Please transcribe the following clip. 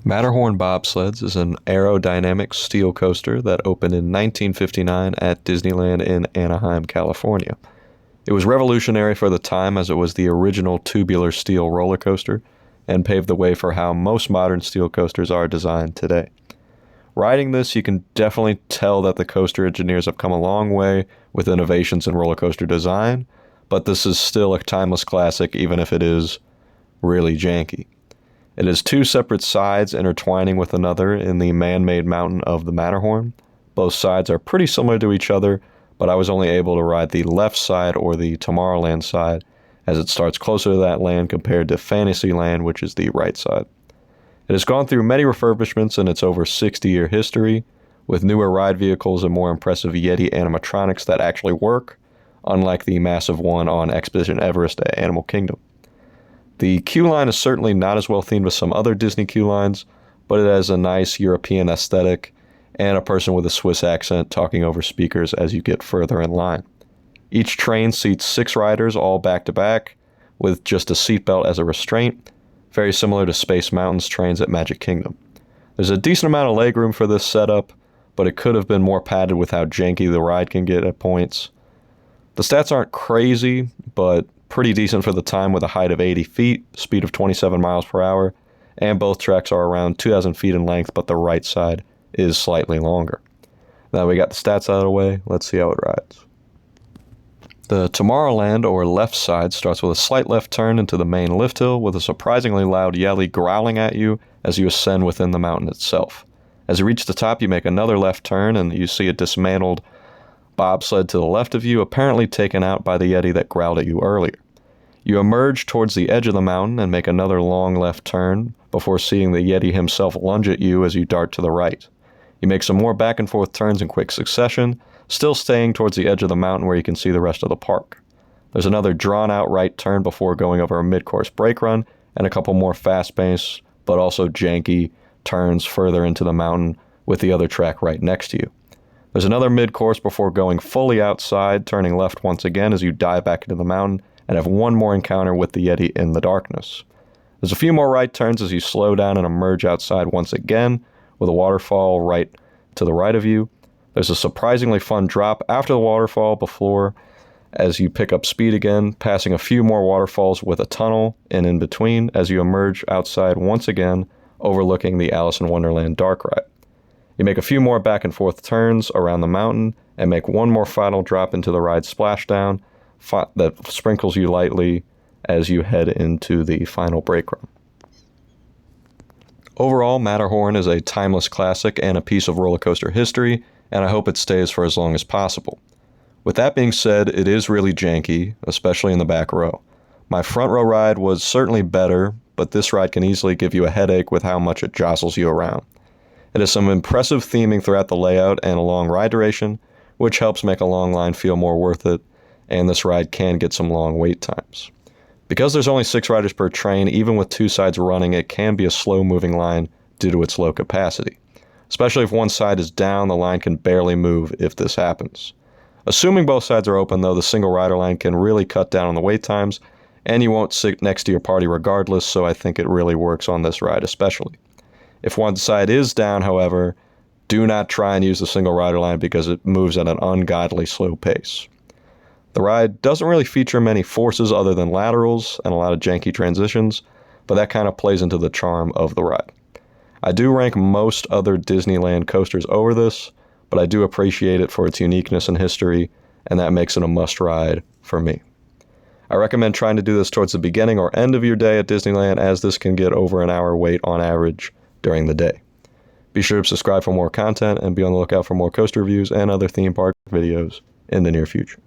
Matterhorn Bobsleds is an aerodynamic steel coaster that opened in 1959 at Disneyland in Anaheim, California. It was revolutionary for the time as it was the original tubular steel roller coaster and paved the way for how most modern steel coasters are designed today. Riding this, you can definitely tell that the coaster engineers have come a long way with innovations in roller coaster design, but this is still a timeless classic even if it is really janky. It has two separate sides intertwining with another in the man-made mountain of the Matterhorn. Both sides are pretty similar to each other, but I was only able to ride the left side, or the Tomorrowland side, as it starts closer to that land compared to Fantasyland, which is the right side. It has gone through many refurbishments in its over 60-year history, with newer ride vehicles and more impressive Yeti animatronics that actually work, unlike the massive one on Expedition Everest at Animal Kingdom. The queue line is certainly not as well themed as some other Disney queue lines, but it has a nice European aesthetic and a person with a Swiss accent talking over speakers as you get further in line. Each train seats 6 riders all back to back, with just a seatbelt as a restraint, very similar to Space Mountain's trains at Magic Kingdom. There's a decent amount of legroom for this setup, but it could have been more padded with how janky the ride can get at points. The stats aren't crazy, but pretty decent for the time, with a height of 80 feet, speed of 27 miles per hour, and both tracks are around 2,000 feet in length, but the right side is slightly longer. Now we got the stats out of the way, let's see how it rides. The Tomorrowland, or left side, starts with a slight left turn into the main lift hill with a surprisingly loud yelly growling at you as you ascend within the mountain itself. As you reach the top, you make another left turn and you see a dismantled bobsled to the left of you, apparently taken out by the Yeti that growled at you earlier. You emerge towards the edge of the mountain and make another long left turn before seeing the Yeti himself lunge at you as you dart to the right. You make some more back and forth turns in quick succession, still staying towards the edge of the mountain where you can see the rest of the park. There's another drawn out right turn before going over a mid-course brake run and a couple more fast-paced but also janky turns further into the mountain with the other track right next to you. There's another mid-course before going fully outside, turning left once again as you dive back into the mountain and have one more encounter with the Yeti in the darkness. There's a few more right turns as you slow down and emerge outside once again with a waterfall right to the right of you. There's a surprisingly fun drop after the waterfall before as you pick up speed again, passing a few more waterfalls with a tunnel in between as you emerge outside once again, overlooking the Alice in Wonderland dark ride. You make a few more back and forth turns around the mountain and make one more final drop into the ride splashdown that sprinkles you lightly as you head into the final brake run. Overall, Matterhorn is a timeless classic and a piece of roller coaster history, and I hope it stays for as long as possible. With that being said, it is really janky, especially in the back row. My front row ride was certainly better, but this ride can easily give you a headache with how much it jostles you around. It has some impressive theming throughout the layout and a long ride duration, which helps make a long line feel more worth it, and this ride can get some long wait times. Because there's only 6 riders per train, even with 2 sides running, it can be a slow-moving line due to its low capacity. Especially if one side is down, the line can barely move if this happens. Assuming both sides are open, though, the single rider line can really cut down on the wait times, and you won't sit next to your party regardless, so I think it really works on this ride especially. If one side is down, however, do not try and use the single rider line because it moves at an ungodly slow pace. The ride doesn't really feature many forces other than laterals and a lot of janky transitions, but that kind of plays into the charm of the ride. I do rank most other Disneyland coasters over this, but I do appreciate it for its uniqueness and history, and that makes it a must-ride for me. I recommend trying to do this towards the beginning or end of your day at Disneyland, as this can get over an hour wait on average during the day. Be sure to subscribe for more content and be on the lookout for more coaster reviews and other theme park videos in the near future.